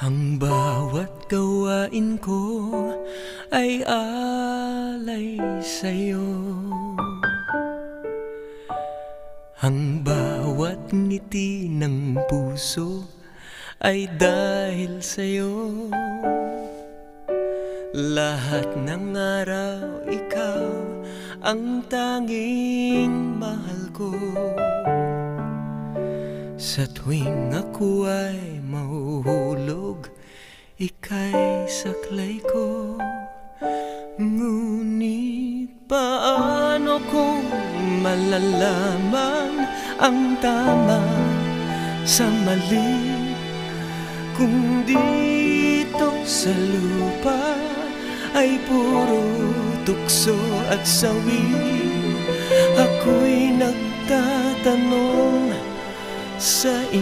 Ang bawat gawain ko ay alay sa'yo. Ang bawat ngiti ng puso ay dahil sa'yo. Lahat ng araw ikaw ang tanging mahal ko. Sa tuwing ako ay mahuhulog, ika'y saklay ko. Ngunit paano kung malalaman ang tama sa mali? Kung dito sa lupa ay puro tukso at sawi, ako'y nagtatanong sa inyo.